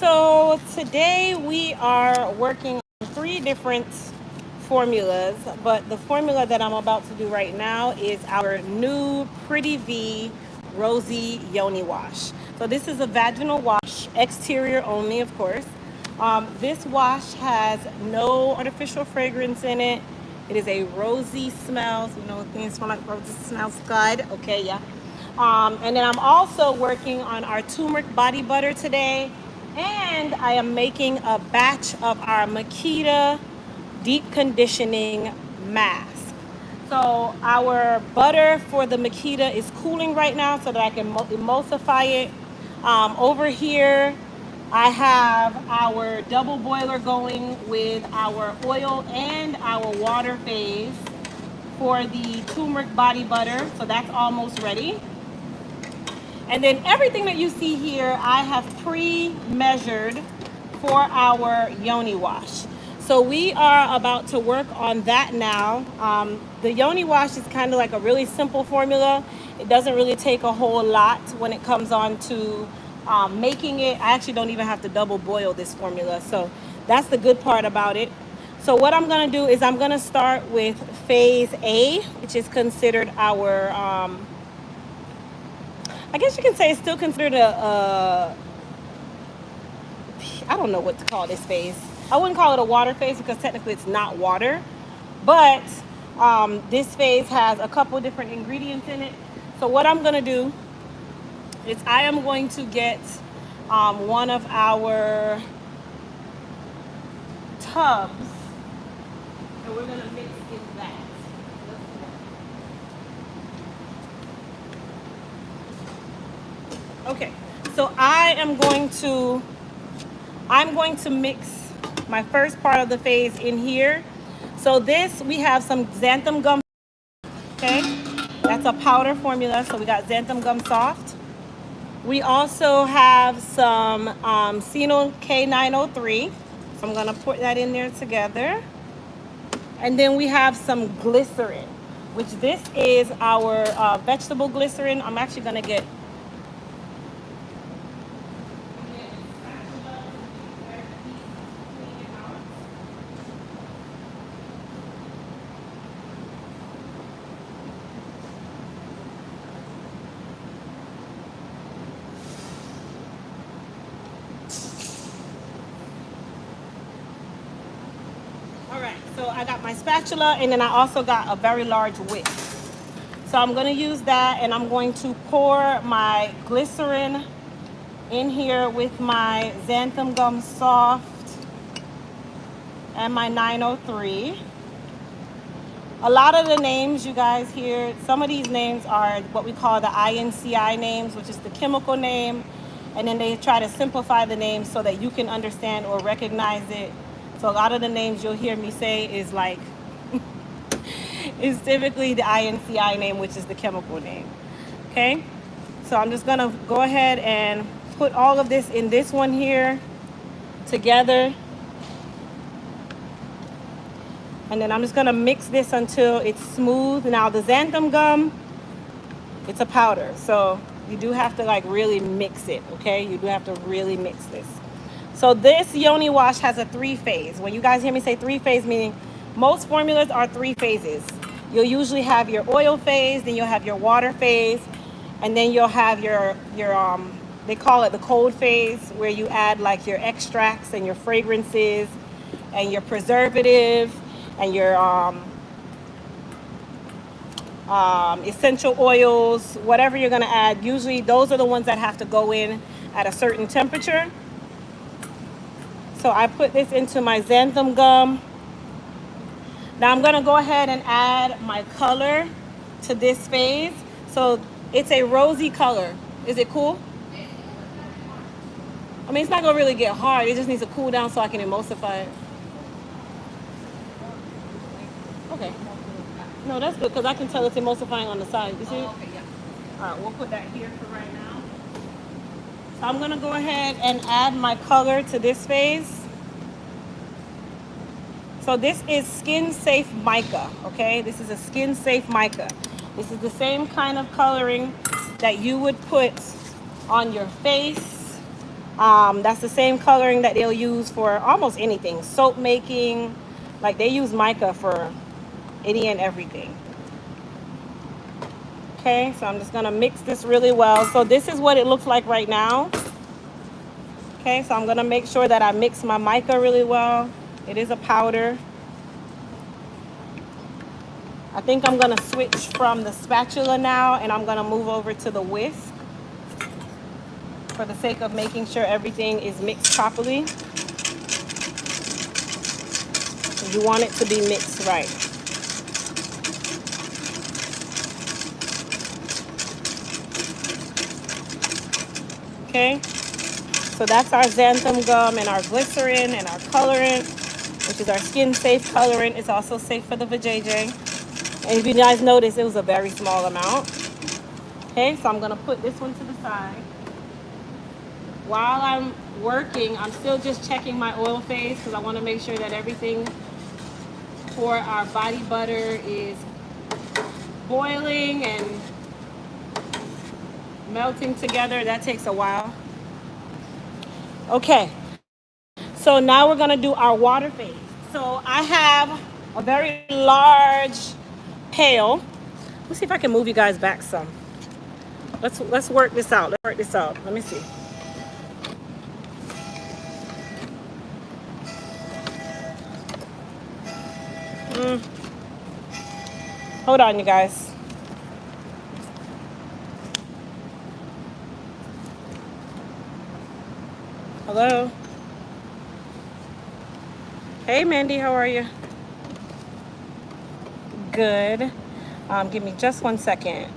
So today we are working on 3 different formulas, but the formula that I'm about to do right now is our new Pretty V Rosy Yoni wash. So this is a vaginal wash, exterior only, of course. This wash has no artificial fragrance in it. It is a rosy smell. So, you know, things smell like rosy, smells good. Okay, yeah. And then I'm also working on our turmeric body butter today. And I am making a batch of our Mica deep conditioning mask. So our butter for the Mica is cooling right now so that I can emulsify it. Over here, I have our double boiler going with our oil and our water phase for the turmeric body butter. So that's almost ready. And then everything that you see here, I have pre-measured for our Yoni wash. So we are about to work on that now. The Yoni wash is kind of like a really simple formula. It doesn't really take a whole lot when it comes on to making it. I actually don't even have to double boil this formula. So that's the good part about it. So what I'm gonna do is I'm gonna start with phase A, which is considered our, I guess you can say it's still considered I don't know what to call this phase. I wouldn't call it a water phase because technically it's not water. But this phase has a couple different ingredients in it. So what I'm going to do is I am going to get one of our tubs. And we're going to mix in that. Okay, so I'm going to mix my first part of the phase in here. So this, we have some xanthan gum, okay? That's a powder formula, so we got xanthan gum soft. We also have some Senol K903. So I'm gonna put that in there together. And then we have some glycerin, which this is our vegetable glycerin. I'm actually gonna get So I got my spatula, and then I also got a very large whisk. So I'm going to use that, and I'm going to pour my glycerin in here with my xanthan gum soft and my 903. A lot of the names you guys hear, some of these names are what we call the INCI names, which is the chemical name, and then they try to simplify the name so that you can understand or recognize it. So a lot of the names you'll hear me say is like, is typically the INCI name, which is the chemical name. Okay, so I'm just gonna go ahead and put all of this in this one here together. And then I'm just gonna mix this until it's smooth. Now the xanthan gum, it's a powder, so you do have to like really mix it, okay? You do have to really mix this. So this Yoni wash has a 3-phase. When you guys hear me say 3-phase, meaning most formulas are 3 phases. You'll usually have your oil phase, then you'll have your water phase, and then you'll have your they call it the cold phase, where you add like your extracts and your fragrances and your preservative and your essential oils, whatever you're gonna add. Usually those are the ones that have to go in at a certain temperature. So I put this into my xanthan gum. Now I'm gonna go ahead and add my color to this phase. So it's a rosy color. Is it cool? I mean, it's not gonna really get hard. It just needs to cool down so I can emulsify it. Okay. No, that's good because I can tell it's emulsifying on the side. You see it? Okay, yeah. All right, we'll put that here for right now. So I'm gonna go ahead and add my color to this phase. So this is skin safe mica, okay? This is a skin safe mica. This is the same kind of coloring that you would put on your face That's the same coloring that they'll use for almost anything. Soap making, like they use mica for any and everything. Okay, so I'm just gonna mix this really well. So this is what it looks like right now. Okay, so I'm gonna make sure that I mix my mica really well. It is a powder. I think I'm gonna switch from the spatula now and I'm gonna move over to the whisk for the sake of making sure everything is mixed properly. You want it to be mixed right. Okay, so that's our xanthan gum and our glycerin and our colorant, which is our skin safe colorant. It's also safe for the vajayjay. And if you guys notice, it was a very small amount. Okay, so I'm gonna put this one to the side. While I'm working, I'm still just checking my oil phase because I want to make sure that everything for our body butter is boiling and melting together. That takes a while. Okay, so now we're gonna do our water phase. So I have a very large pail. Let's see if I can move you guys back some. Let's work this out. Let's work this out. Let me see. Hold on, you guys. Hello. Hey, Mandy, how are you? Good. Give me just 1 second.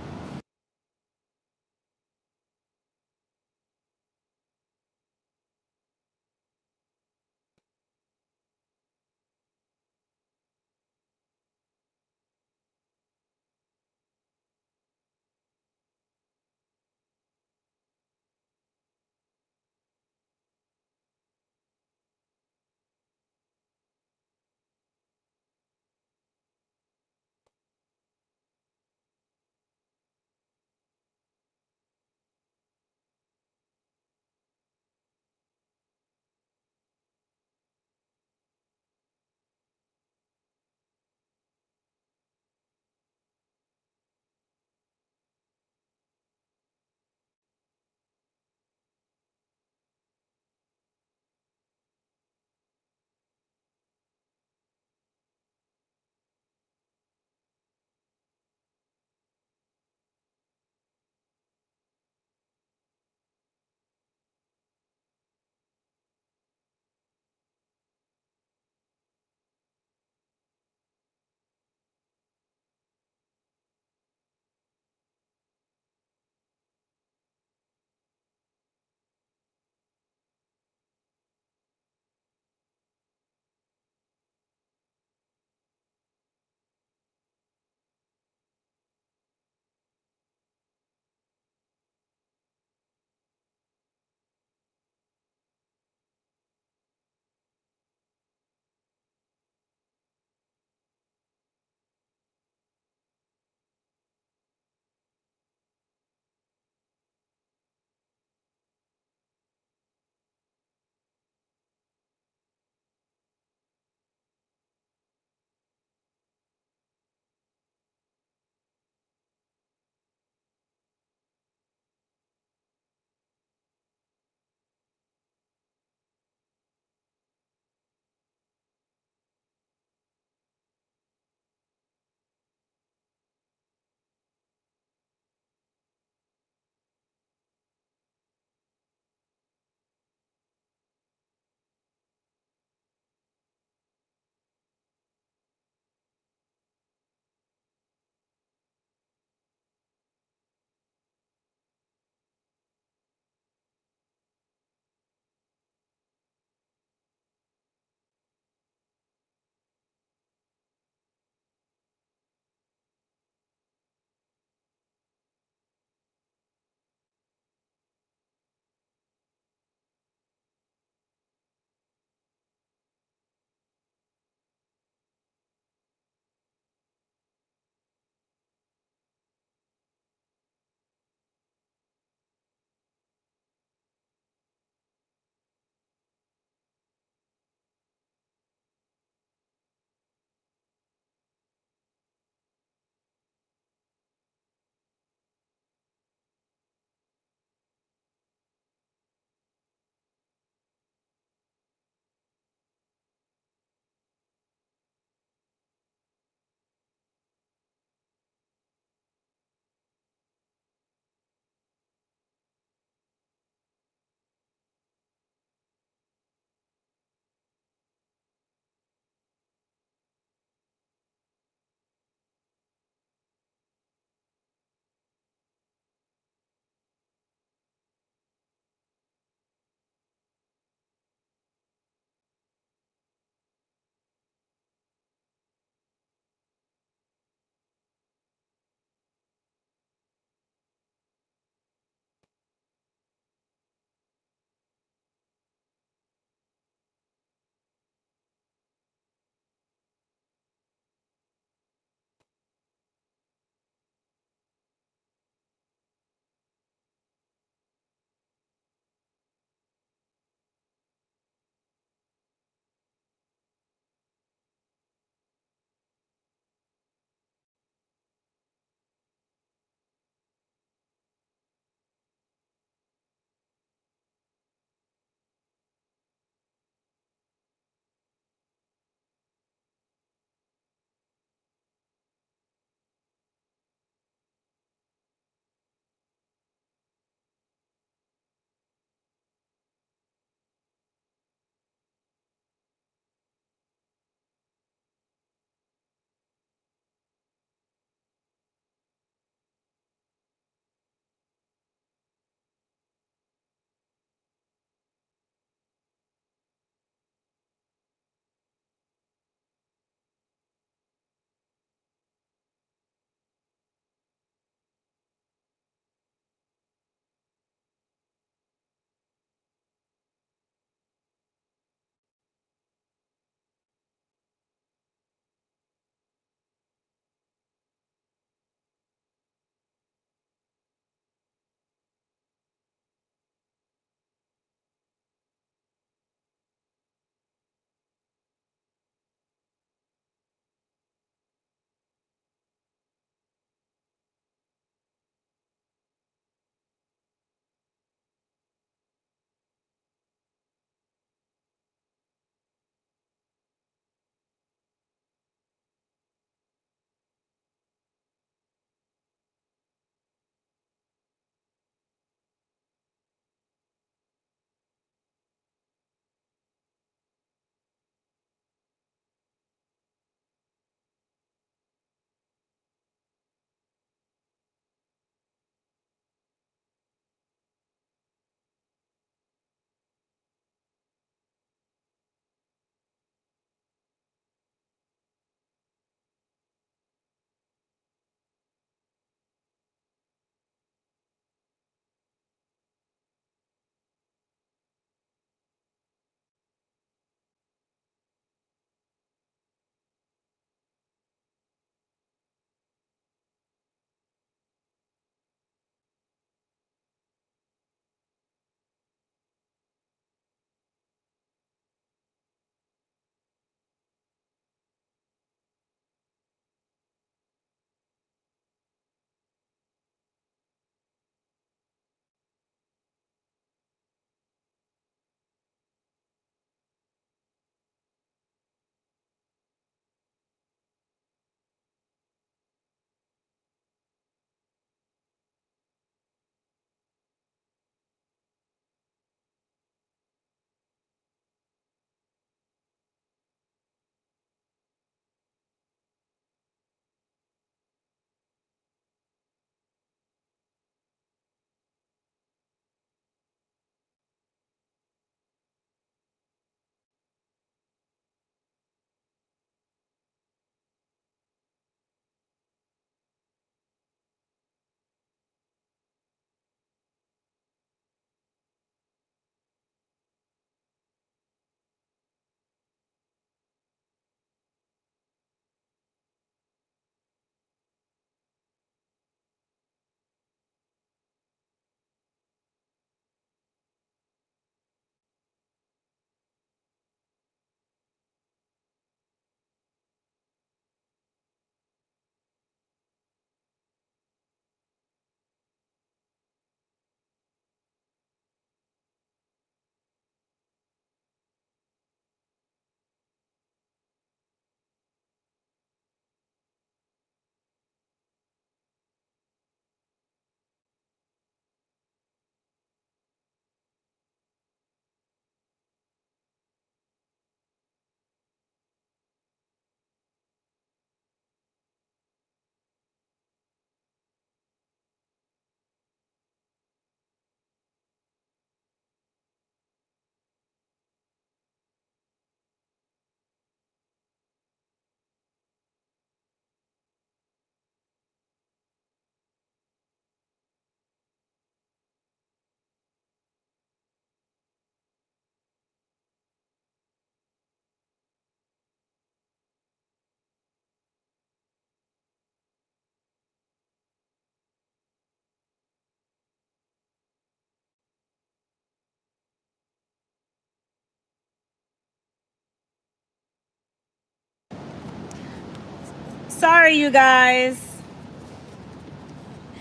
Sorry, you guys.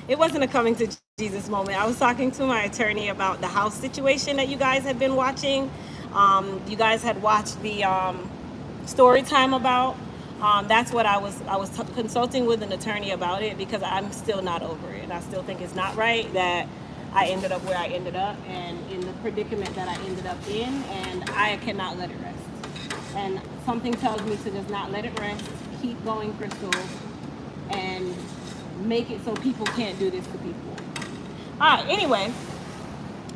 It wasn't a coming to Jesus moment. I was talking to my attorney about the house situation that you guys had been watching. You guys had watched the story time about. That's what I was consulting with an attorney about it, because I'm still not over it. I still think it's not right that I ended up where I ended up and in the predicament that I ended up in, and I cannot let it rest. And something tells me to just not let it rest, keep going, Crystal, and make it so people can't do this to people. All right, anyway,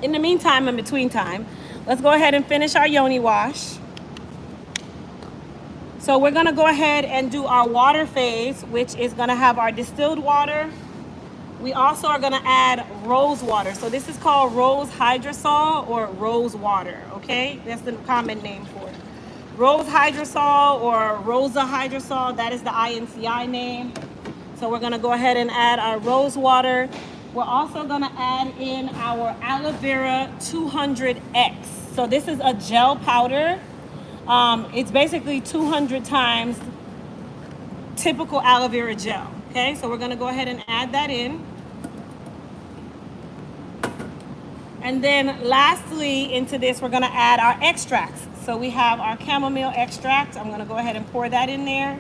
in the meantime, in between time, let's go ahead and finish our Yoni wash. So we're gonna go ahead and do our water phase, which is gonna have our distilled water. We also are gonna add rose water. So this is called rose hydrosol or rose water, okay? That's the common name for it. Rose hydrosol or Rosa hydrosol, that is the INCI name. So we're gonna go ahead and add our rose water. We're also gonna add in our aloe vera 200X. So this is a gel powder. It's basically 200 times typical aloe vera gel. Okay, so we're gonna go ahead and add that in. And then lastly into this, we're gonna add our extracts. So we have our chamomile extract. I'm gonna go ahead and pour that in there.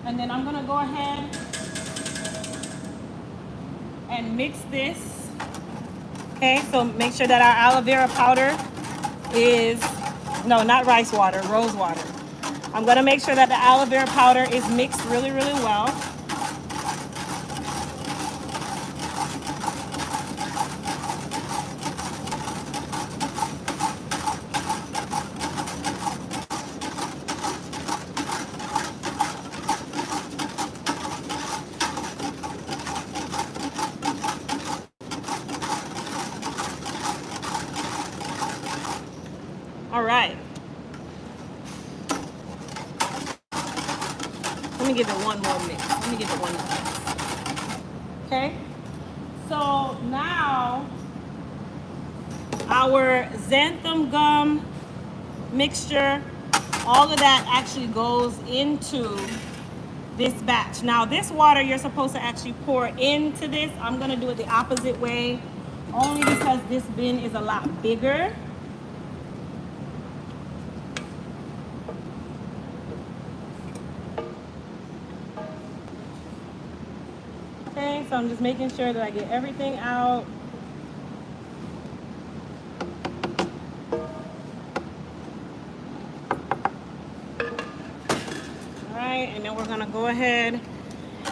And then I'm gonna go ahead and mix this. Okay, so make sure that our aloe vera powder is, no, not rice water, rose water. I'm gonna make sure that the aloe vera powder is mixed really, really well. All right. Let me give it one more mix. Let me give it one more mix. Okay. So now our xanthan gum mixture, all of that actually goes into this batch. Now this water you're supposed to actually pour into this. I'm gonna do it the opposite way, only because this bin is a lot bigger. Okay, so I'm just making sure that I get everything out. All right, and then we're gonna go ahead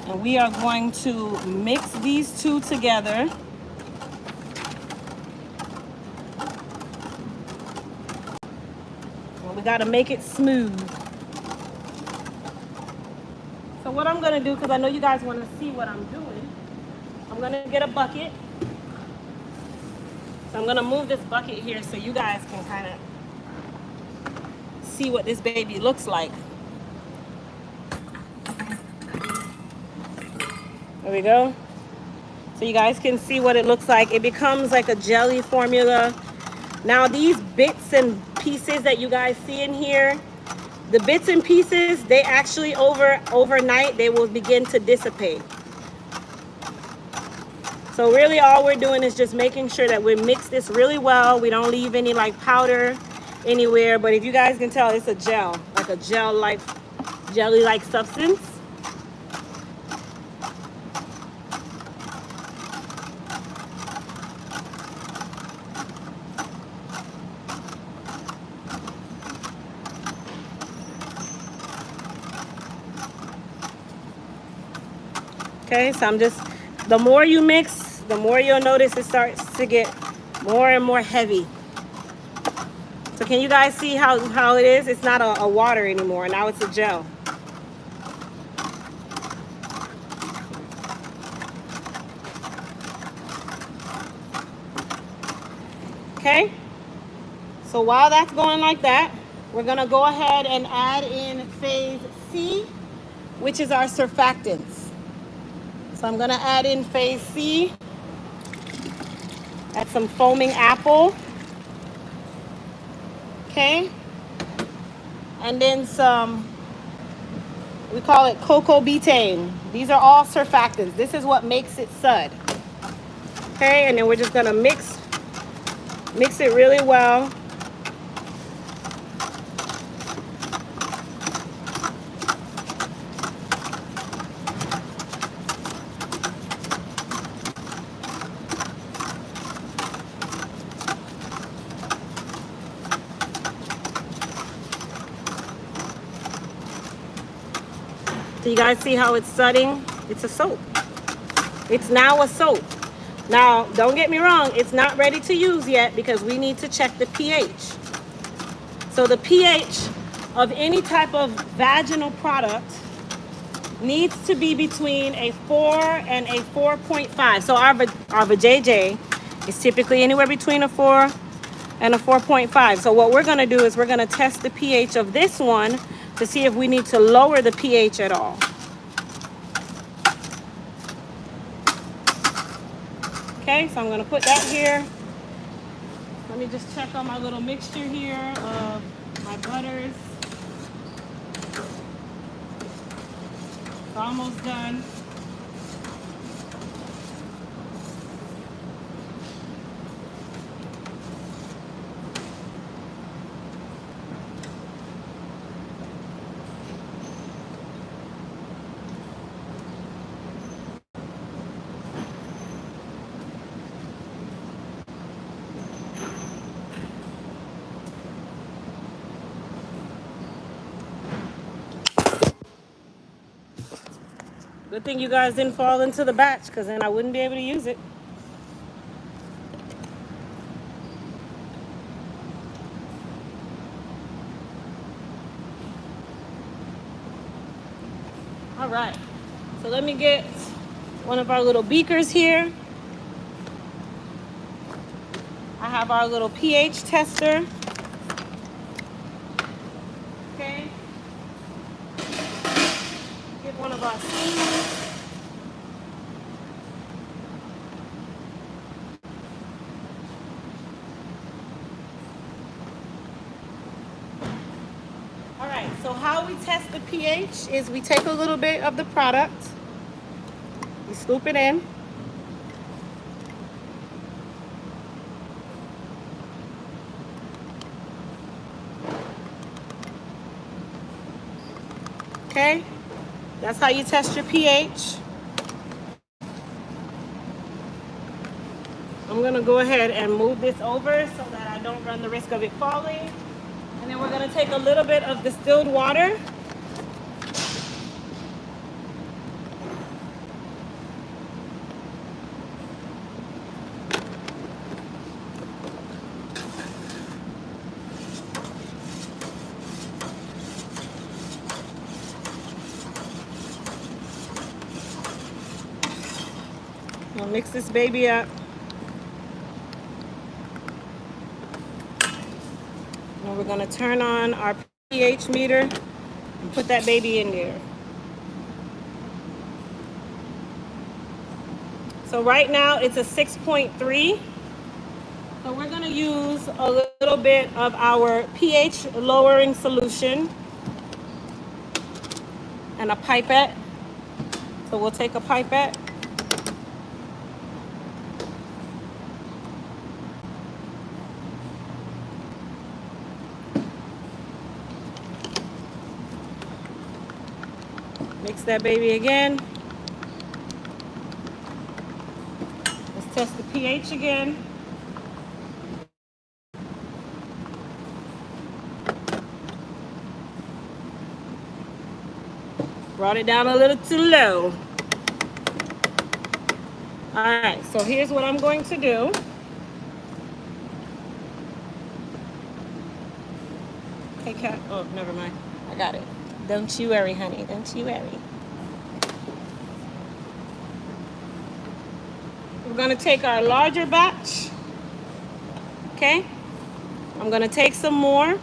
and we are going to mix these two together. Well, we gotta make it smooth. So what I'm gonna do, because I know you guys wanna see what I'm doing, I'm gonna get a bucket. So I'm gonna move this bucket here so you guys can kind of see what this baby looks like. There we go. So you guys can see what it looks like. It becomes like a jelly formula. Now these bits and pieces that you guys see in here, the bits and pieces, they actually overnight, they will begin to dissipate. So really all we're doing is just making sure that we mix this really well. We don't leave any like powder anywhere, but if you guys can tell, it's a gel, like a gel-like, jelly-like substance. Okay, so I'm just, the more you mix, the more you'll notice it starts to get more and more heavy. So can you guys see how it is? It's not a water anymore. Now it's a gel. Okay, so while that's going like that, we're gonna go ahead and add in phase C, which is our surfactants. So I'm gonna add in phase C, add some foaming apple, okay? And then some We call it cocoa betaine. These are all surfactants. This is what makes it sud. Okay, and then we're just gonna mix it really well. So you guys see how it's sudding? It's a soap. It's now a soap. Now, don't get me wrong, it's not ready to use yet because we need to check the pH. So the pH of any type of vaginal product needs to be between a 4 and a 4.5. So our vajayjay is typically anywhere between a 4 and a 4.5. So what we're gonna do is we're gonna test the pH of this one to see if we need to lower the pH at all. Okay, so I'm gonna put that here. Let me just check on my little mixture here of my butters. It's almost done. Good thing you guys didn't fall into the batch because then I wouldn't be able to use it. All right, so let me get one of our little beakers here. I have our little pH tester. Okay. Get one of our steamers. All right, so how we test the pH is we take a little bit of the product, we scoop it in. Okay, that's how you test your pH. I'm gonna go ahead and move this over so that I don't run the risk of it falling. And then we're gonna take a little bit of distilled water. We'll mix this baby up. And we're gonna turn on our pH meter and put that baby in there. So right now it's a 6.3. So we're gonna use a little bit of our pH lowering solution and a pipette. So we'll take a pipette. Mix that baby again. Let's test the pH again. Brought it down a little too low. All right, so here's what I'm going to do. Hey, cat. Oh, never mind. I got it. Don't you worry, honey. Don't you worry. We're going to take our larger batch. Okay? I'm going to take some more. A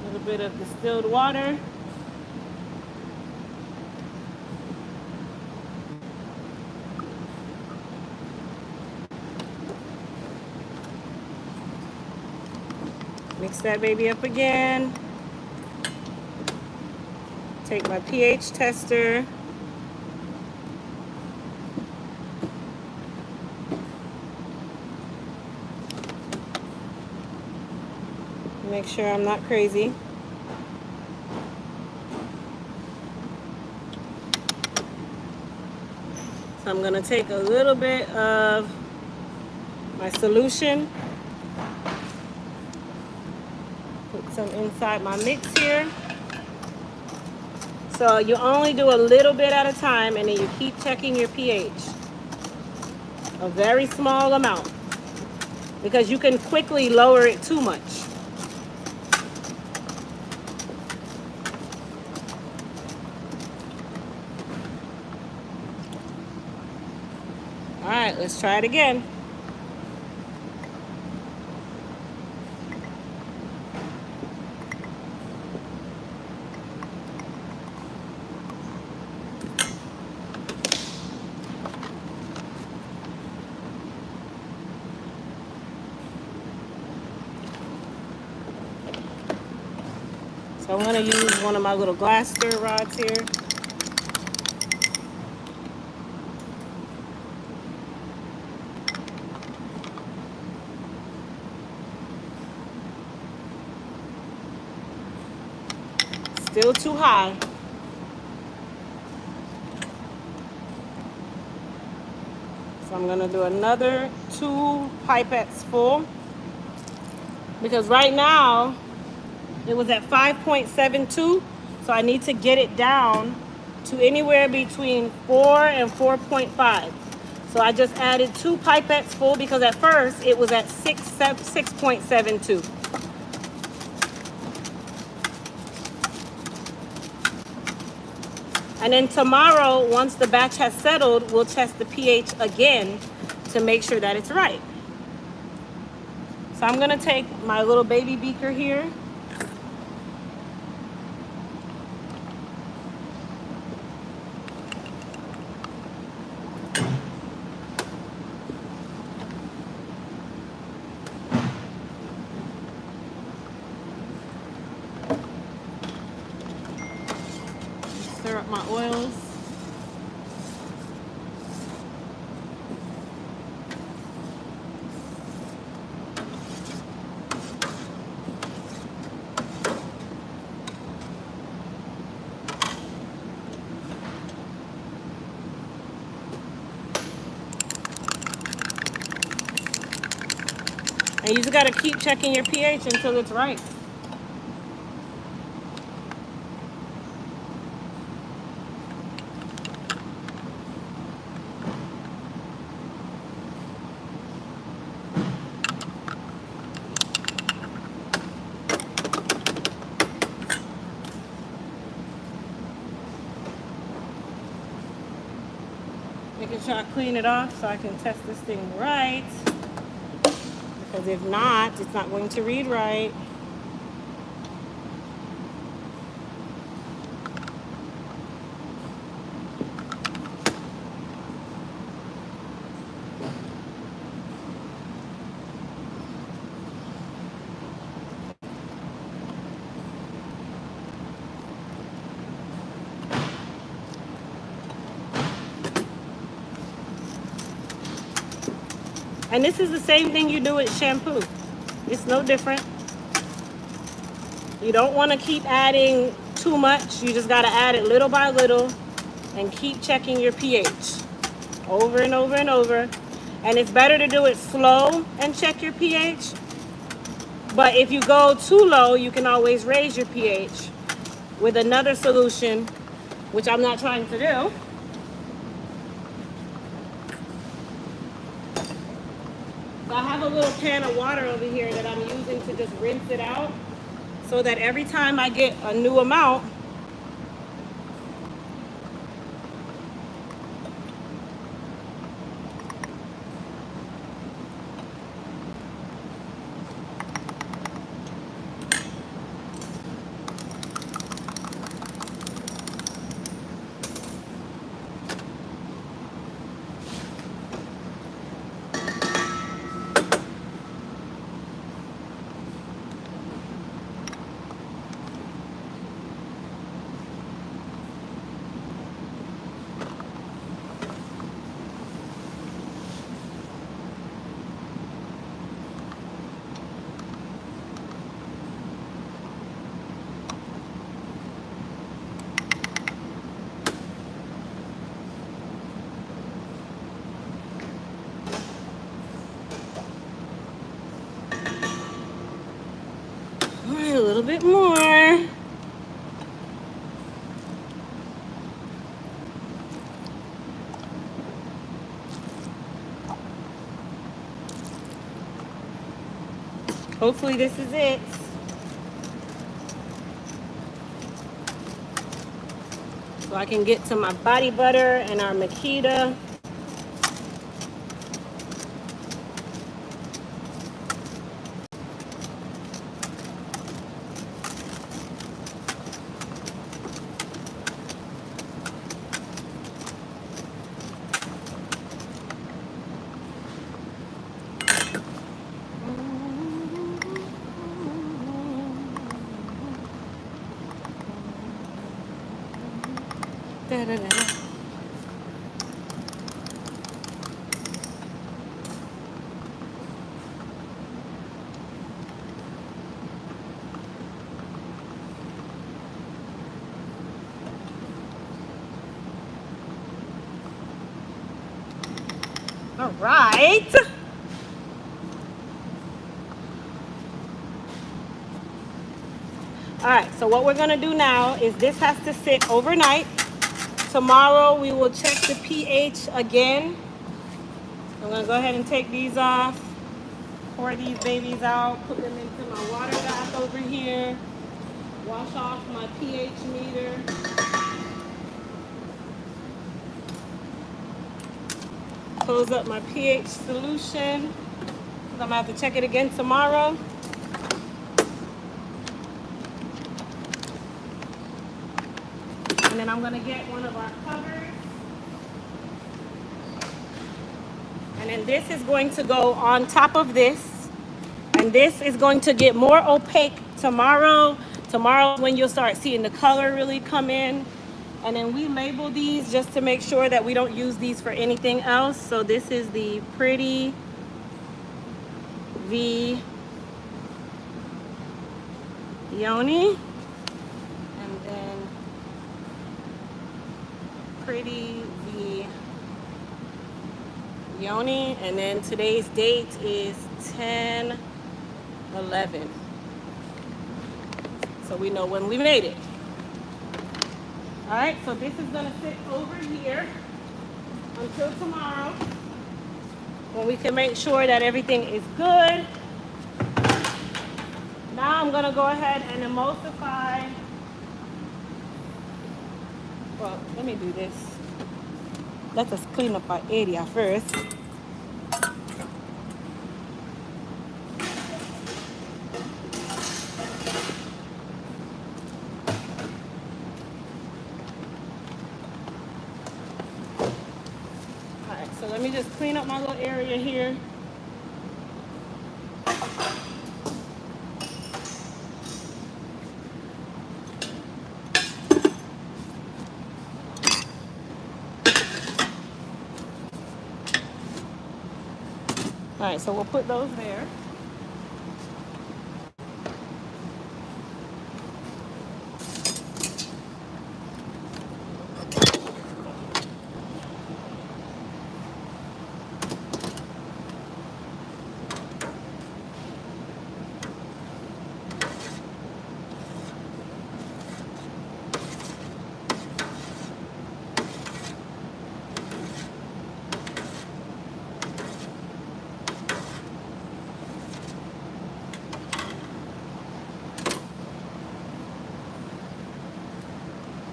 little bit of distilled water. Mix that baby up again. Take my pH tester. Make sure I'm not crazy. So I'm gonna take a little bit of my solution, put some inside my mix here. So you only do a little bit at a time, and then you keep checking your pH. A very small amount, because you can quickly lower it too much. All right, let's try it again. So I'm gonna use one of my little glass stir rods here. Still too high. So I'm gonna do another 2 pipettes full, because right now it was at 5.72, so I need to get it down to anywhere between 4 and 4.5. So I just added 2 pipettes full, because at first it was at 6.72. And then tomorrow, once the batch has settled, we'll test the pH again to make sure that it's right. So I'm gonna take my little baby beaker here. Stir up my oils. And you just gotta keep checking your pH until it's right. Making sure I clean it off so I can test this thing right. Because if not, it's not going to read right. And this is the same thing you do with shampoo. It's no different. You don't want to keep adding too much. You just got to add it little by little and keep checking your pH over and over and over. And it's better to do it slow and check your pH. But if you go too low, you can always raise your pH with another solution, which I'm not trying to do. So I have a little pan of water over here that I'm using to just rinse it out, so that every time I get a new amount, Hopefully this is it. So I can get to my body butter and our Mica. Da, da, da. All right. All right, so what we're gonna do now is this has to sit overnight. Tomorrow we will check the pH again. I'm gonna go ahead and take these off, pour these babies out, put them into my water bath over here, wash off my pH meter. Close up my pH solution. I'm gonna have to check it again tomorrow. And then I'm gonna get one of our covers. And then this is going to go on top of this. And this is going to get more opaque tomorrow. Tomorrow is when you'll start seeing the color really come in. And then we label these just to make sure that we don't use these for anything else. So this is the Pretty V Yoni. And then Pretty V Yoni. And then today's date is 10/11. So we know when we made it. All right, so this is gonna sit over here until tomorrow when we can make sure that everything is good. Now I'm gonna go ahead and emulsify. Well, let me do this. Let us clean up our area first. So let me just clean up my little area here. All right, so we'll put those there.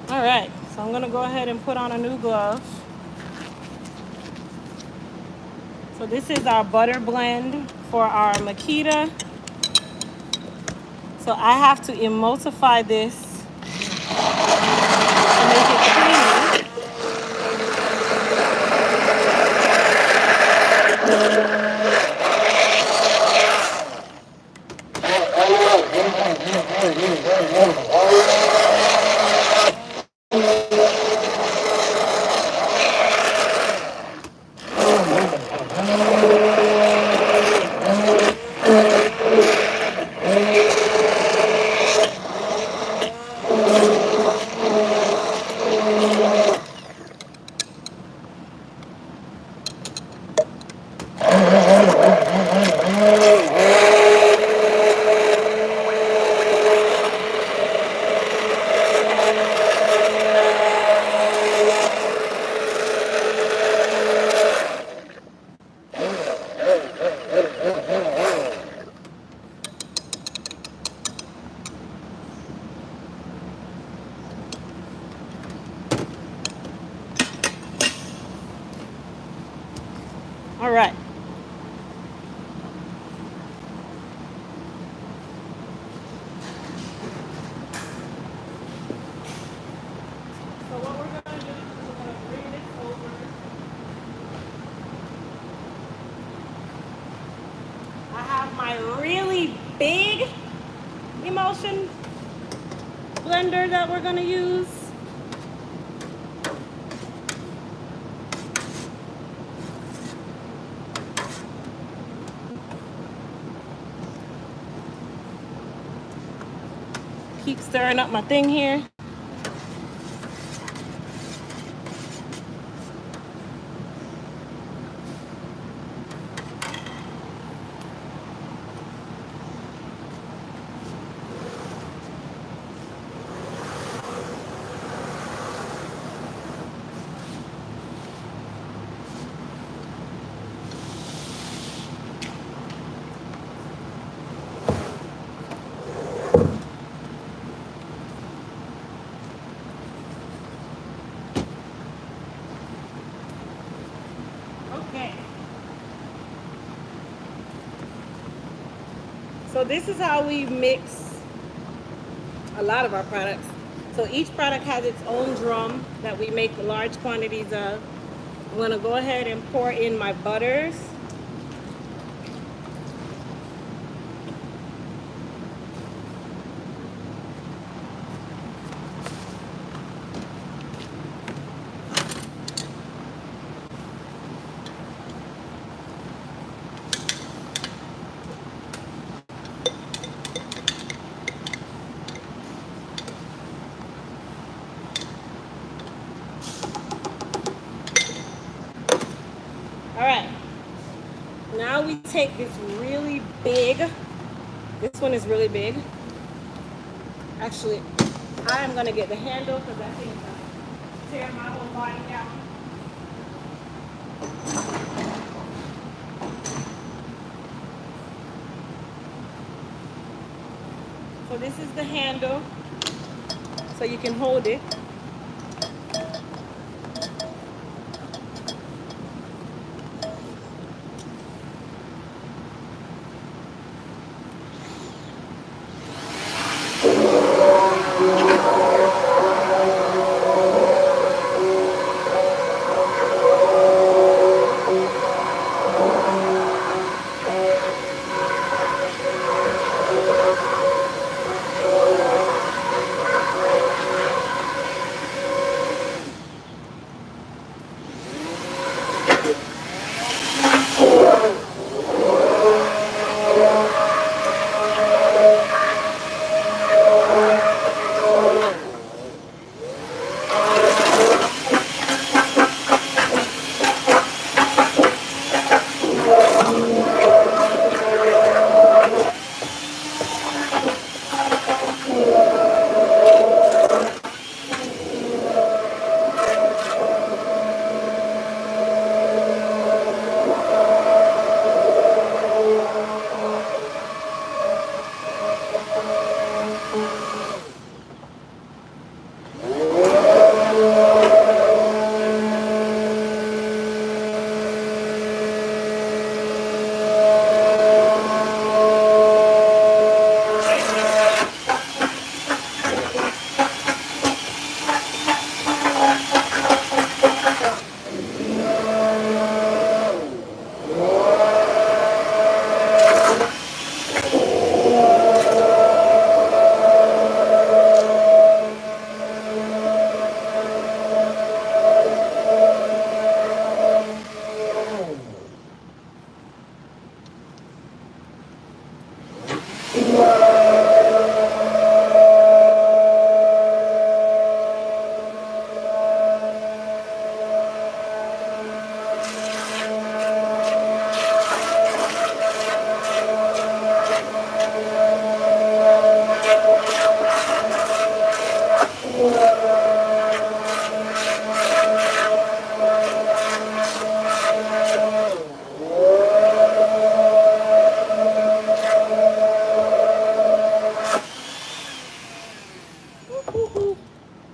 All right, so I'm gonna go ahead and put on a new glove. So this is our butter blend for our Mica. So I have to emulsify this to make it creamy. All right. So what we're gonna do is we're gonna bring this over. I have my really big emulsion blender that we're gonna use. Keep stirring up my thing here. Okay. So this is how we mix a lot of our products. So each product has its own drum that we make large quantities of. I'm gonna go ahead and pour in my butters. All right, now we take this really big, this one is really big. Actually, I am gonna get the handle because I think I tear my whole body down. So this is the handle, so you can hold it.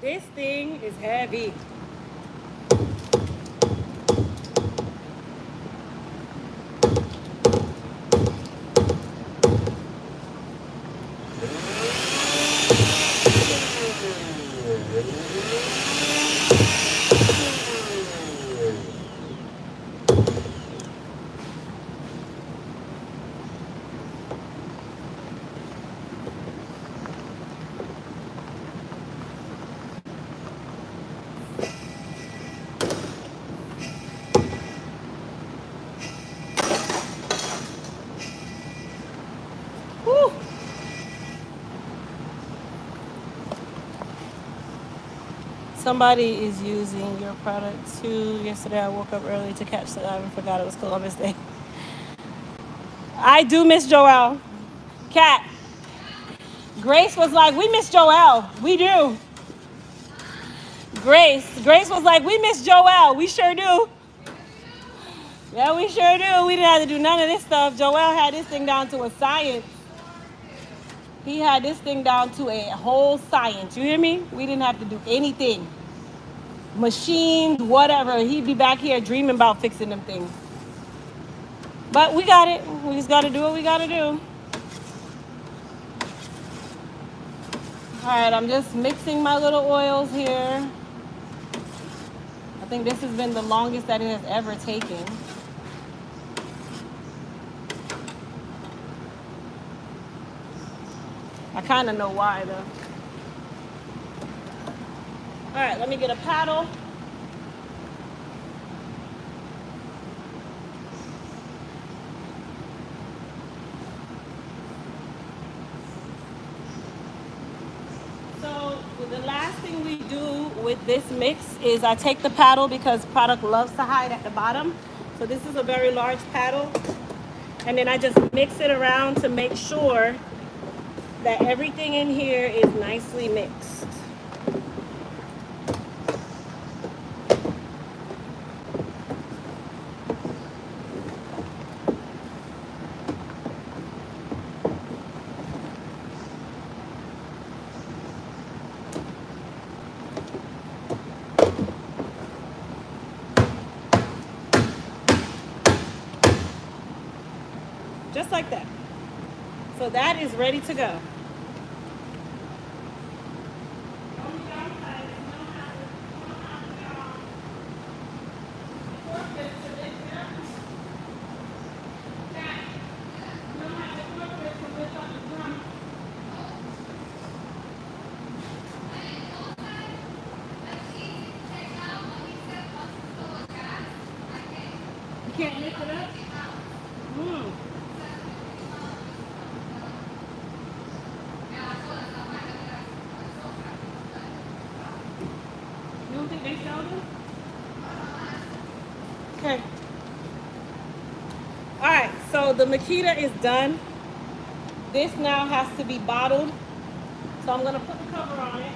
This thing is heavy. Somebody is using your product too. Yesterday I woke up early to catch the live and forgot it was Columbus Day. I do miss Joelle. Cat. Grace was like, we miss Joelle. We do. Grace was like, we miss Joelle. We sure do. Yeah, we sure do. We didn't have to do none of this stuff. Joelle had this thing down to a science. He had this thing down to a whole science. You hear me? We didn't have to do anything. Machines, whatever. He'd be back here dreaming about fixing them things. But we got it. We just got to do what we got to do. All right, I'm just mixing my little oils here. I think this has been the longest that it has ever taken. I kind of know why, though. All right, let me get a paddle. So the last thing we do with this mix is I take the paddle because product loves to hide at the bottom. So this is a very large paddle. And then I just mix it around to make sure that everything in here is nicely mixed. Just like that. So that is ready to go. You can't lift it up? You don't think they sell them? Okay. All right, so the Mica is done. This now has to be bottled. So I'm gonna put the cover on it.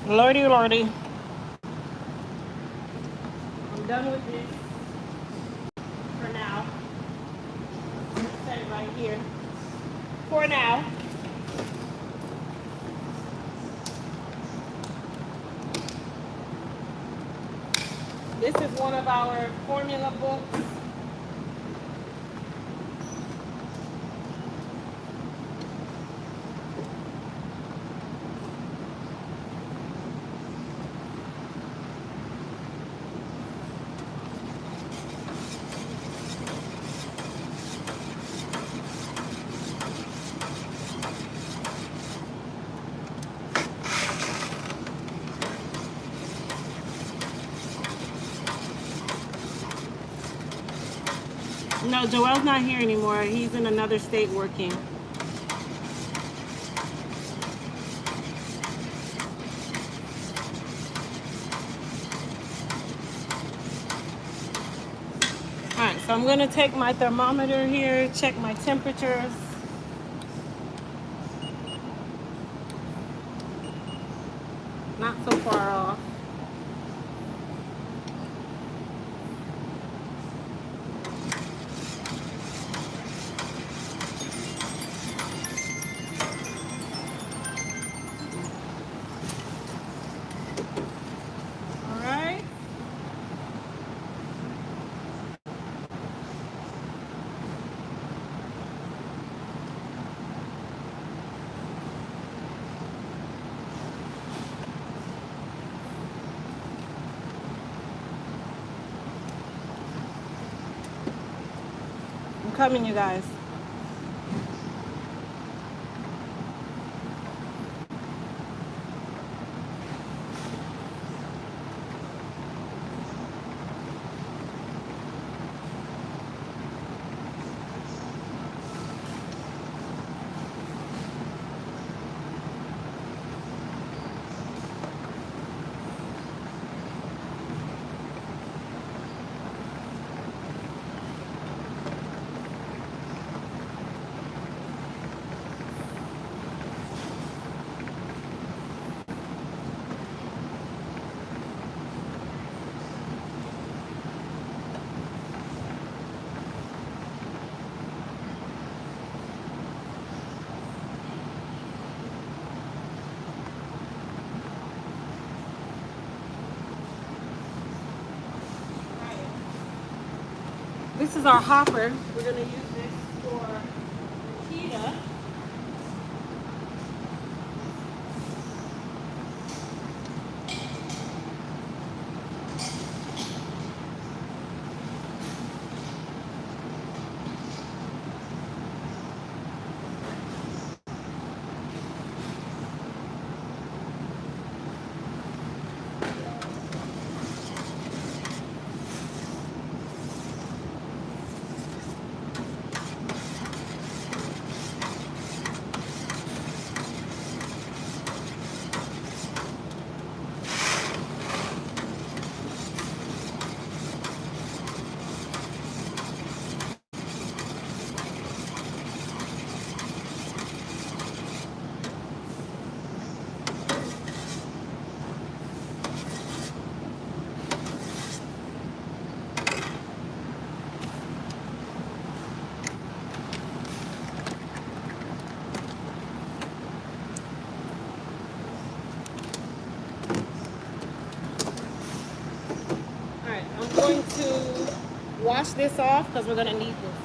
Lordy, lordy. I'm done with this for now. I'm gonna set it right here. For now. This is one of our formula books. No, Joel's not here anymore. He's in another state working. Alright, so I'm going to take my thermometer here, check my temperatures. Not so far off. Coming, you guys. this is our hopper. We're gonna use this for pita. I'm going to wash this off because we're going to need this.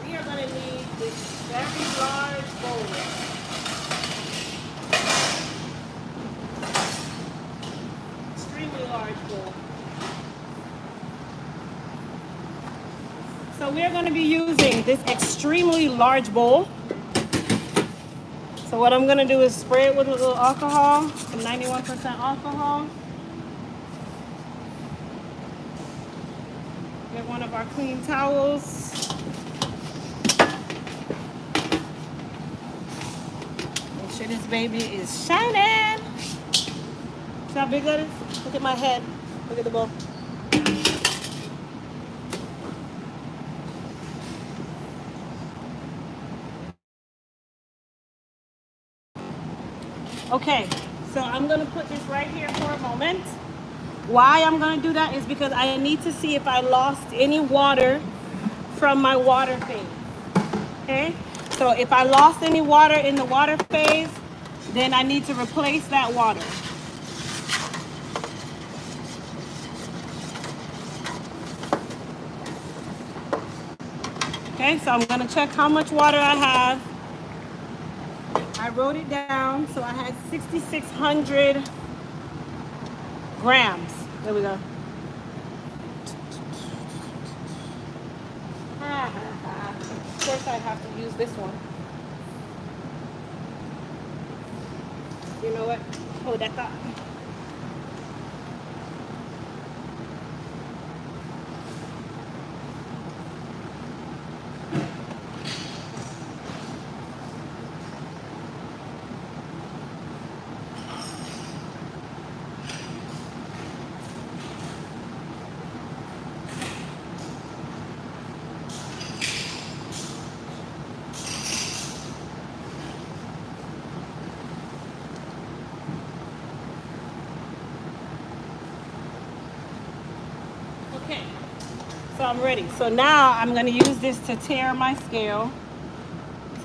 We are going to need this very large bowl. Extremely large bowl. So we are going to be using this extremely large bowl. So what I'm going to do is spray it with a little alcohol, some 91% alcohol. Get one of our clean towels. Make sure this baby is shining. See how big that is? Look at my head. Look at the bowl. Okay, so I'm gonna put this right here for a moment. Why I'm gonna do that is because I need to see if I lost any water from my water phase. Okay, so if I lost any water in the water phase, then I need to replace that water. Okay, so I'm gonna check how much water I have. I wrote it down, so I had 6,600 grams. There we go. Of course, I have to use this one. You know what? Hold that thought. Okay, so I'm ready. So now I'm going to use this to tare my scale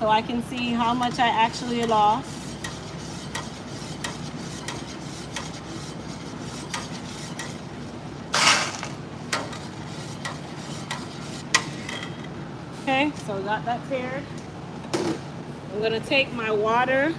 so I can see how much I actually lost. Okay, so I got that tared. I'm going to take my water.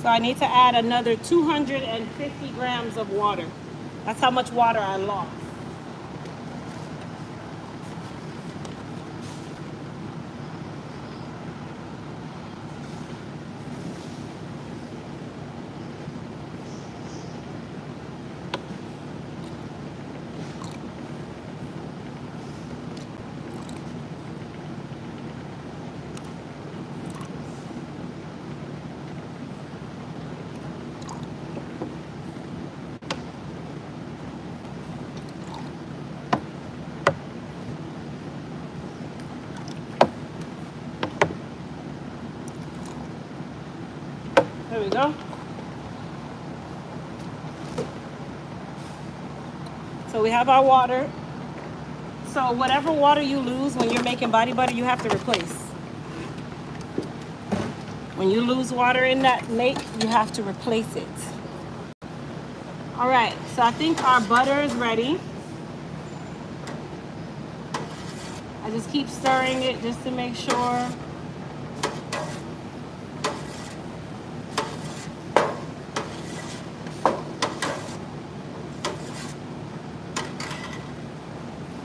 So I need to add another 250 grams of water. That's how much water I lost. There we go. So we have our water. So whatever water you lose when you're making body butter, you have to replace. When you lose water in that make, you have to replace it. All right, so I think our butter is ready. I just keep stirring it just to make sure.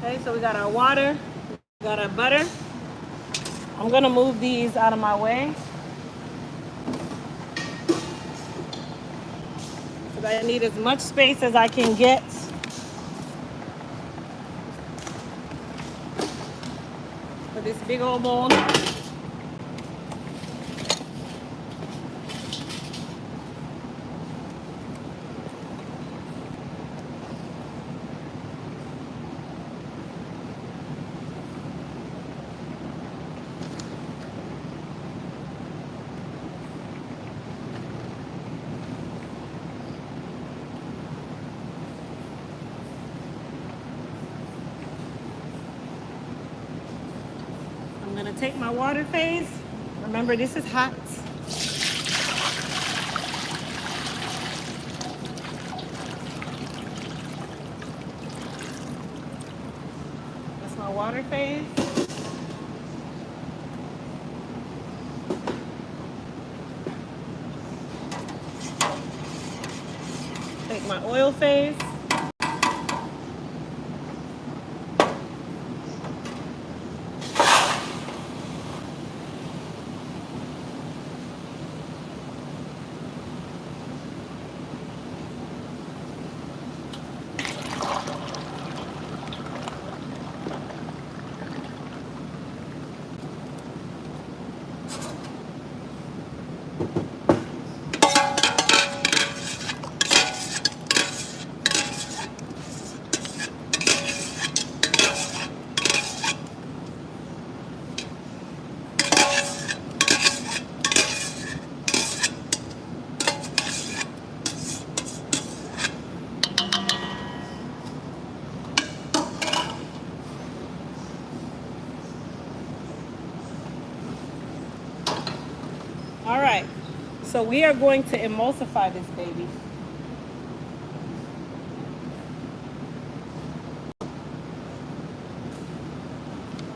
Okay, so we got our water, we got our butter. I'm gonna move these out of my way. Because I need as much space as I can get. For this big old bowl. I'm gonna take my water phase. Remember, this is hot. That's my water phase. Take my oil phase. All right, so we are going to emulsify this baby.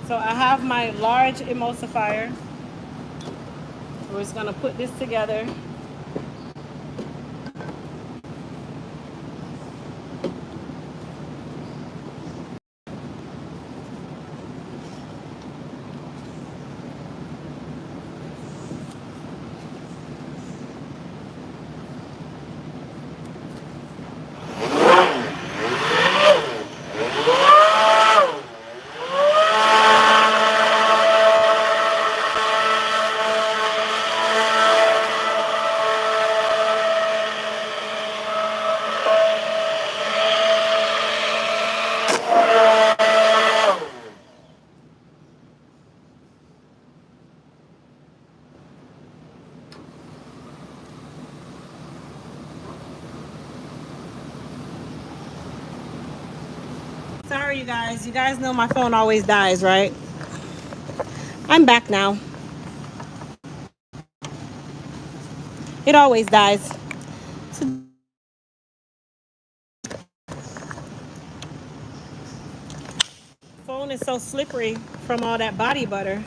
So I have my large emulsifier. We're just gonna put this together. Sorry, you guys. You guys know my phone always dies, right? I'm back now. It always dies. So phone is so slippery from all that body butter.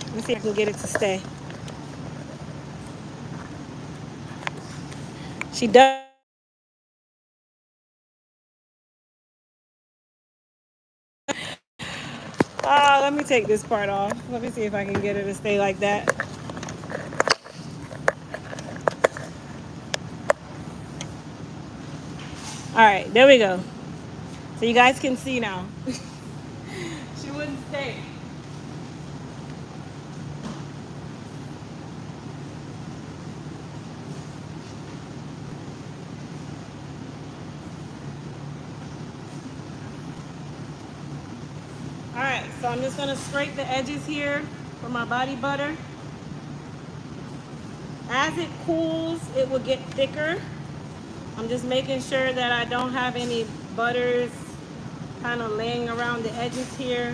Let me see if I can get it to stay. She does. Let me take this part off. Let me see if I can get it to stay like that. All right, there we go. So you guys can see now. She wouldn't stay. All right, so I'm just gonna scrape the edges here for my body butter. As it cools, it will get thicker. I'm just making sure that I don't have any butters kind of laying around the edges here.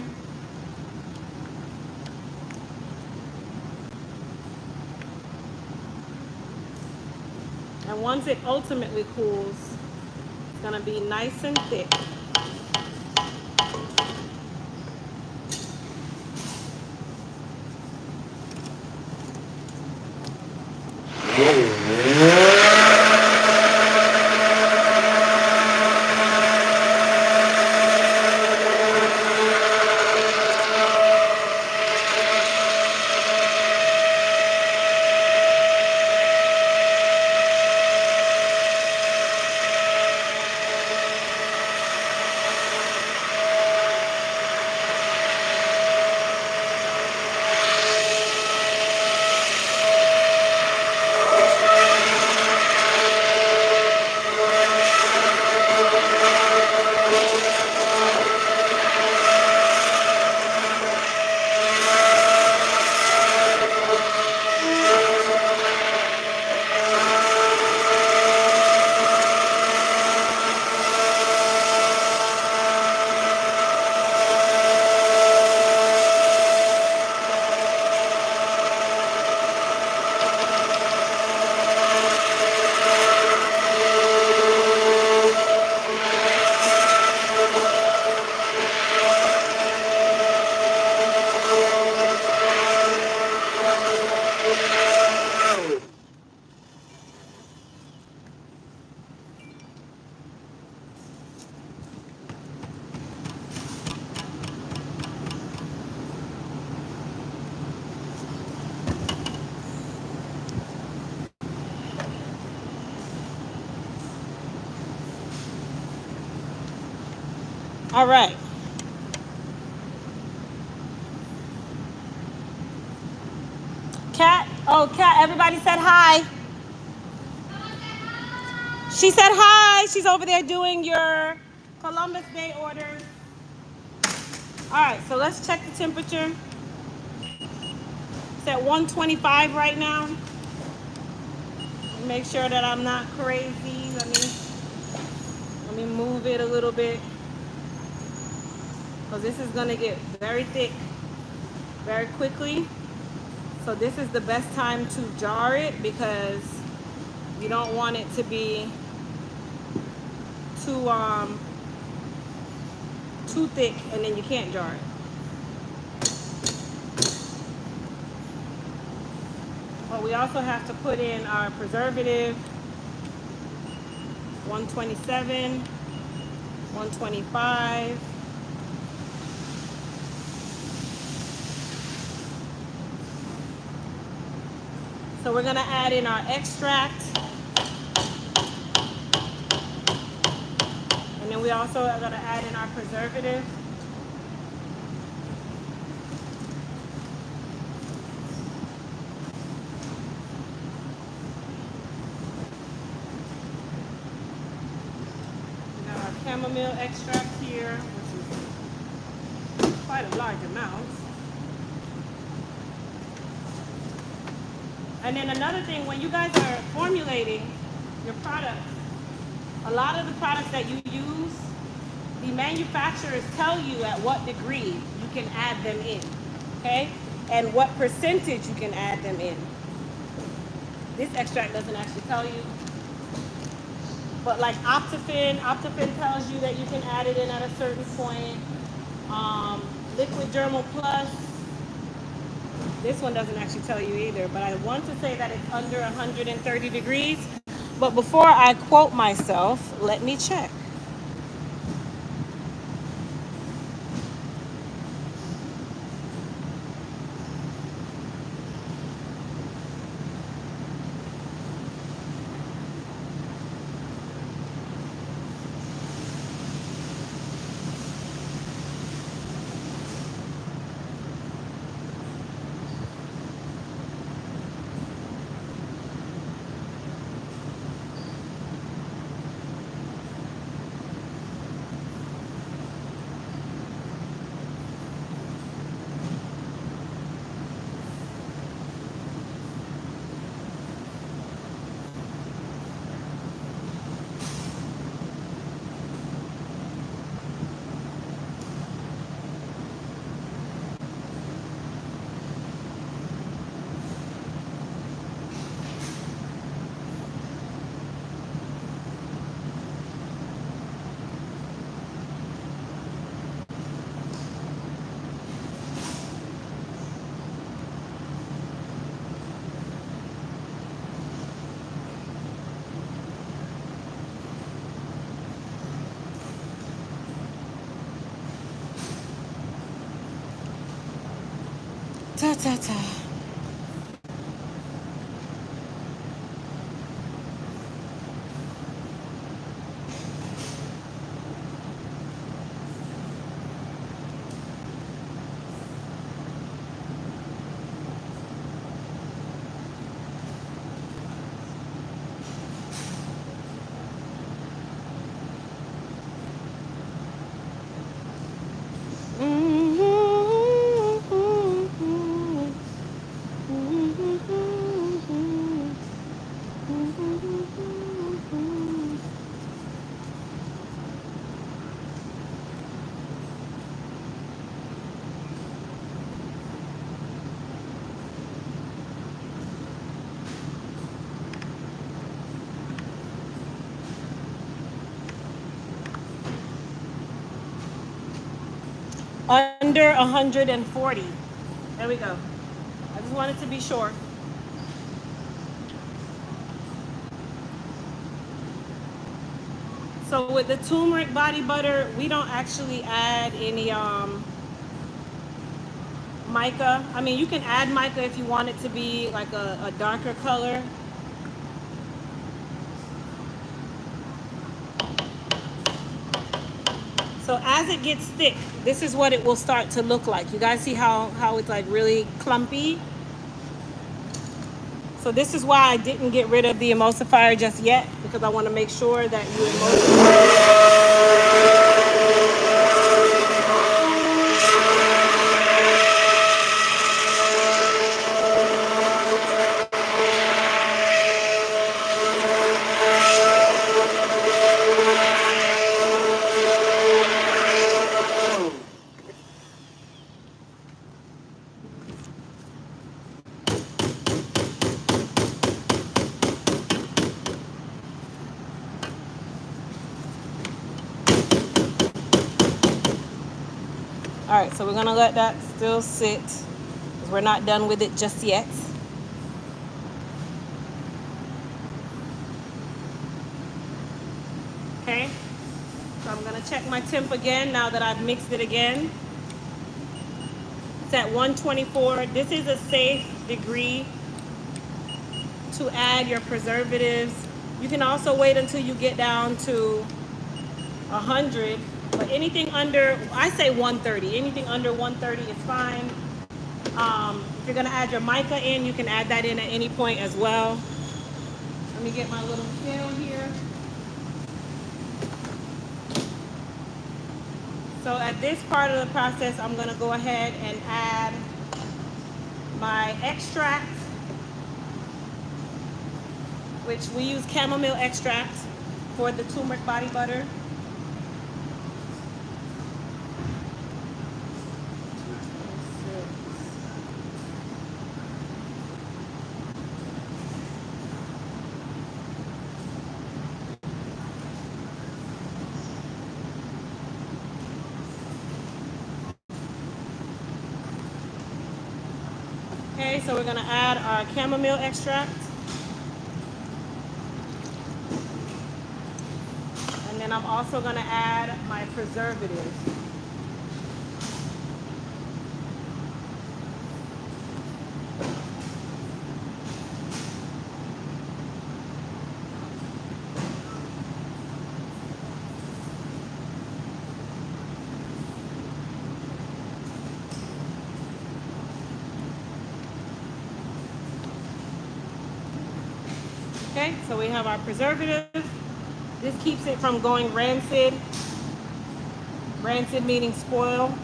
And once it ultimately cools, it's gonna be nice and thick. All right. Cat, oh, Cat, everybody said hi. She said hi. She's over there doing your Columbus Day orders. All right, so let's check the temperature. It's at 125 right now. Make sure that I'm not crazy. Let me move it a little bit, because this is gonna get very thick very quickly. So this is the best time to jar it, because you don't want it to be too thick and then you can't jar it. But we also have to put in our preservative. 127, 125. So we're gonna add in our extract. And then we also are gonna add in our preservative. We got our chamomile extract here, which is quite a large amount. And then another thing, when you guys are formulating your products, a lot of the products that you use, the manufacturers tell you at what degree you can add them in, okay? And what percentage you can add them in. This extract doesn't actually tell you. But like Optifin tells you that you can add it in at a certain point. Liquid Dermal Plus, this one doesn't actually tell you either, but I want to say that it's under 130 degrees. But before I quote myself, let me check. Ta ta ta. Under 140. There we go. I just wanted to be sure. So with the turmeric body butter, we don't actually add any mica. I mean, you can add mica if you want it to be like a darker color. So as it gets thick, this is what it will start to look like. You guys see how it's like really clumpy? So this is why I didn't get rid of the emulsifier just yet, because I want to make sure that you emulsify. All right, so we're gonna let that still sit because we're not done with it just yet. Okay, so I'm gonna check my temp again now that I've mixed it again. It's at 124. This is a safe degree to add your preservatives. You can also wait until you get down to 100, but anything under, I say 130. Anything under 130 is fine. If you're gonna add your mica in, you can add that in at any point as well. Let me get my little scale here. So at this part of the process, I'm gonna go ahead and add my extract, which we use chamomile extract for the turmeric body butter. Okay, so we're gonna add our chamomile extract. then I'm also gonna add my preservatives. Okay, so we have our preservative. This keeps it from going rancid. Rancid meaning spoil.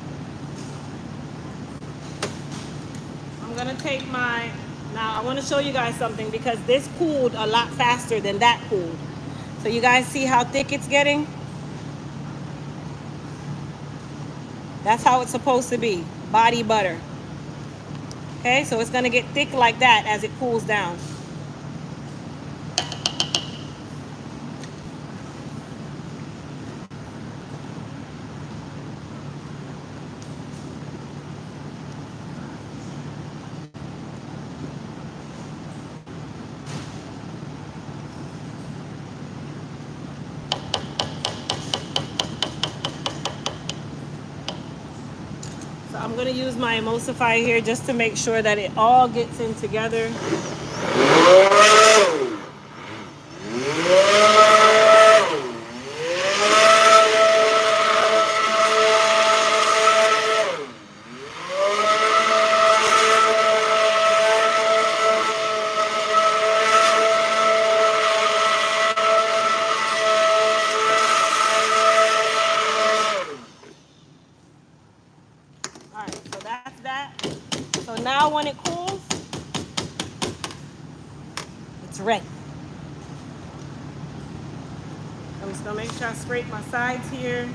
I'm gonna take my, now I wanna show you guys something because this cooled a lot faster than that cooled. So you guys see how thick it's getting? That's how it's supposed to be, body butter. Okay, so it's gonna get thick like that as it cools down. So I'm gonna use my emulsifier here just to make sure that it all gets in together. Alright, so that's that. So now when it cools, it's ready. I'm just gonna make sure I scrape my sides here.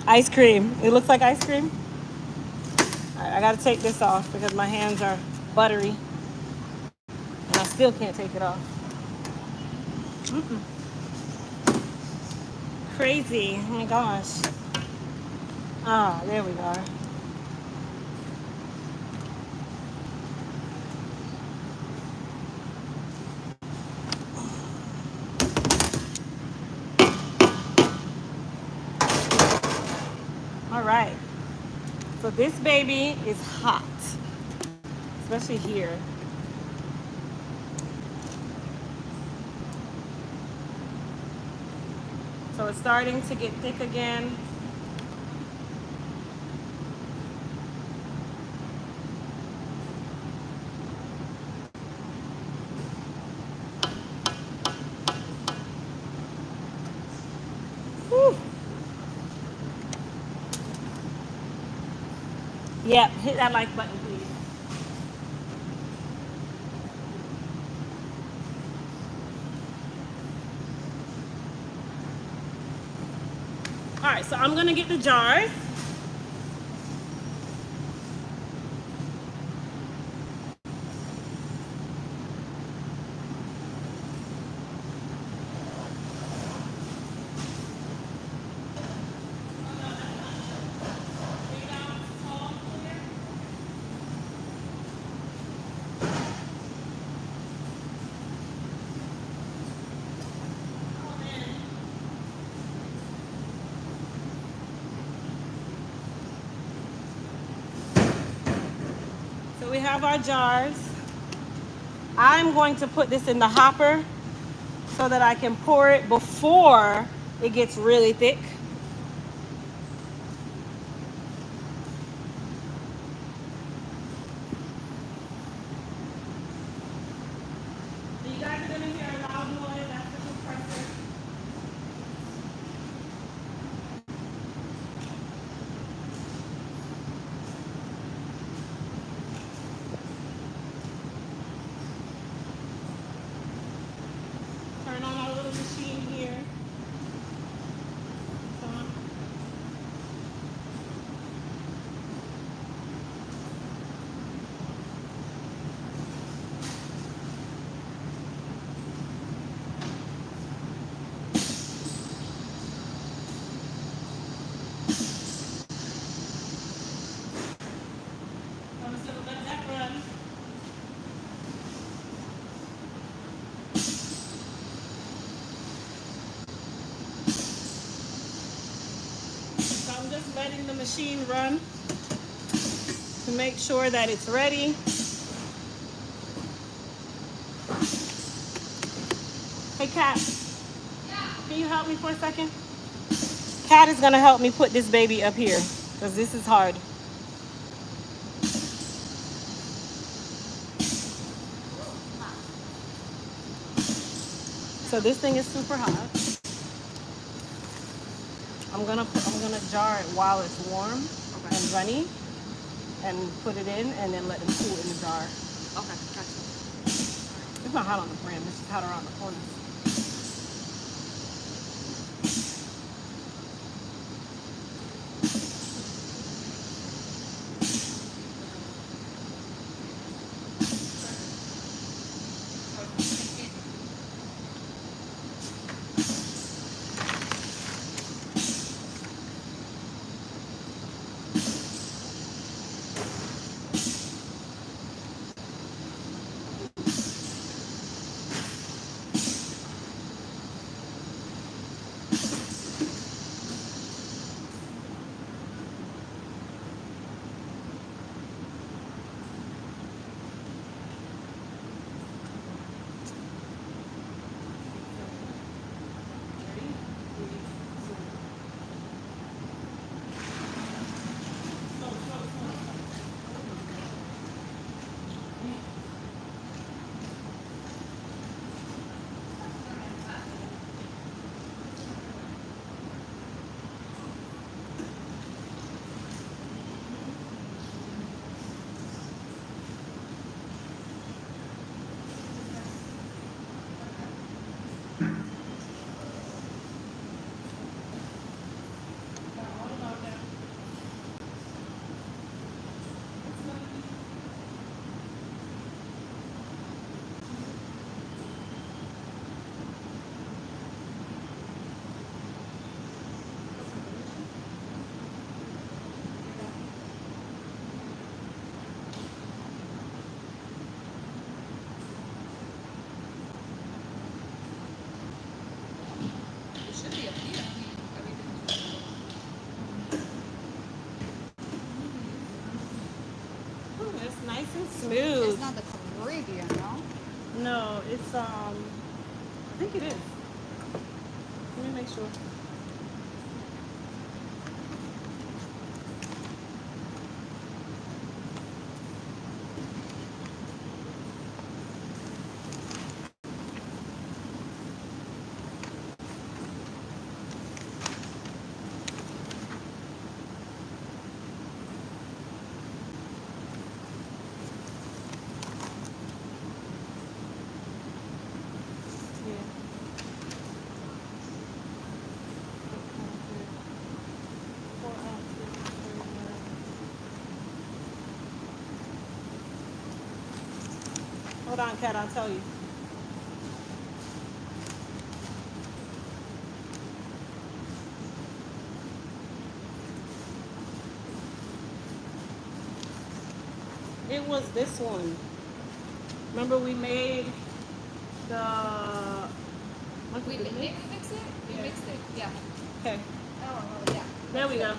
Ice cream. It looks like ice cream. All right, I gotta take this off because my hands are buttery and I still can't take it off. Crazy. Oh my gosh. Ah, there we go. All right. So this baby is hot, especially here. So it's starting to get thick again. Whew. Yep, hit that like button, please. All right, so I'm gonna get the jars. So we have our jars. I'm going to put this in the hopper so that I can pour it before it gets really thick. You guys are gonna hear a loud noise. That's the compressor. just letting the machine run to make sure that it's ready. Hey, Kat, can you help me for a second? Kat is gonna help me put this baby up here because this is hard. So this thing is super hot. I'm gonna jar it while it's warm and runny, and put it in, and then let it cool in the jar. Okay, gotcha. It's not hot on the brim. It's just hot around the corners. It's nice and smooth. It's not the Caribbean, no? No, it's I think it is. Let me make sure. Hold on, Kat, I'll tell you. It was this one. Remember we made the... We did mix it? We mixed it, yeah. Okay. Oh, yeah. There we go.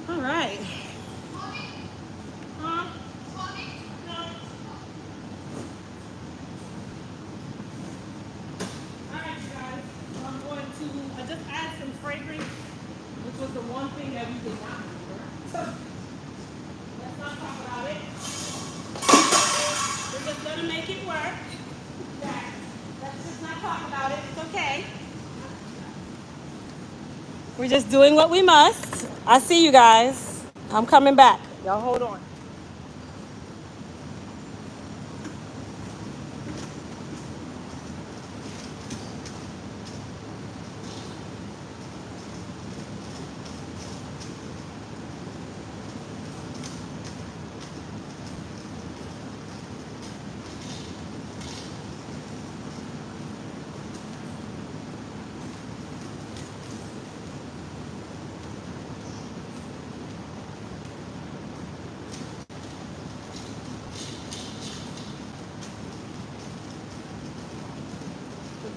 All right. I just add some fragrance, which was the one thing that we did not remember. So, let's not talk about it. We're just gonna make it work. Let's just not talk about it. It's okay. We're just doing what we must. I see you guys. I'm coming back. Y'all hold on.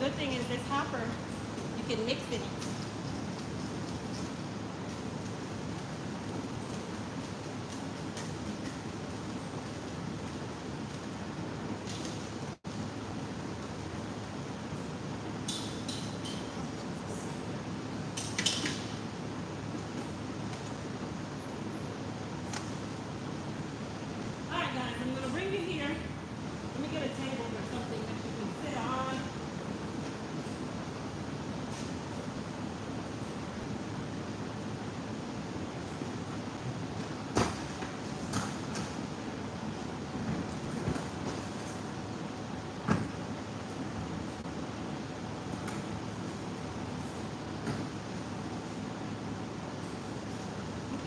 good thing is this hopper, you can mix in it. All right, guys, I'm gonna bring you here. Let me get a table or something that you can sit on.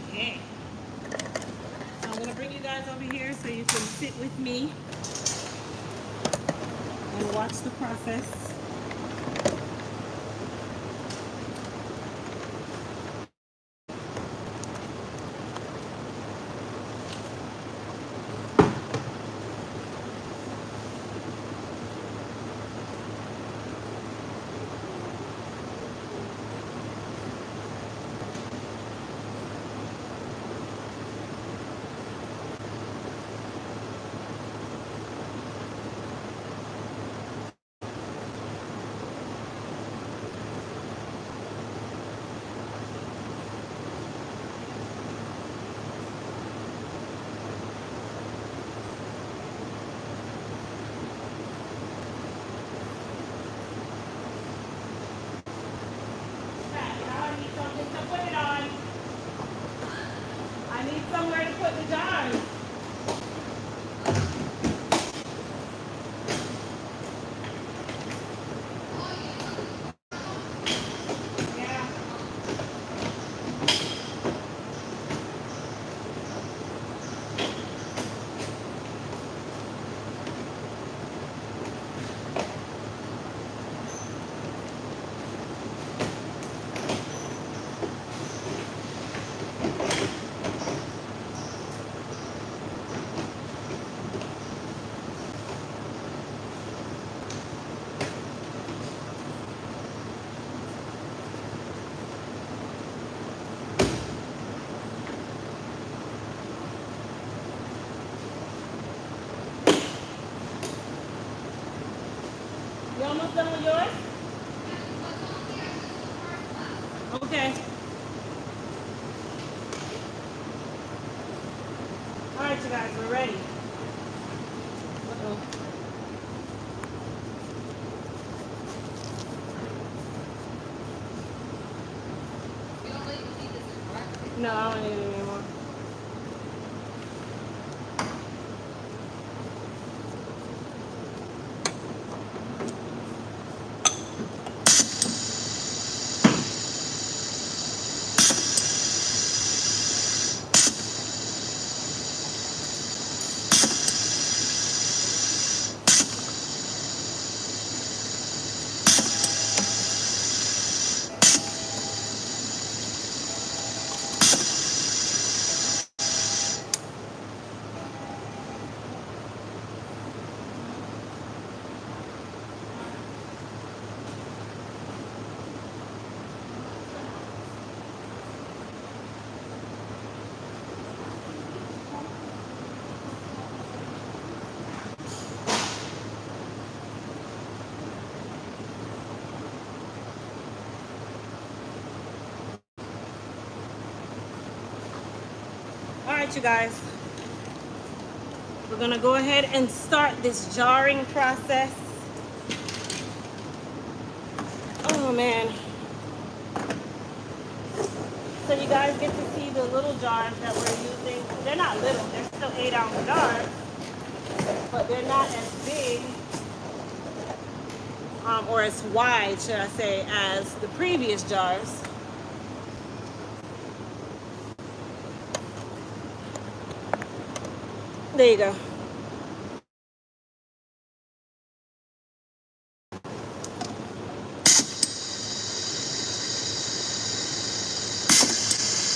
Okay. So I'm gonna bring you guys over here so you can sit with me and watch the process. I need somewhere to put the jars. Yeah. You almost done with yours? Okay. All right, you guys, we're ready. Uh-oh. No, I don't need it anymore. All right, you guys. We're gonna go ahead and start this jarring process. Oh man. So you guys get to see the little jars that we're using. They're not little, they're still 8-ounce jars, but they're not as big or as wide, should I say, as the previous jars. There you go.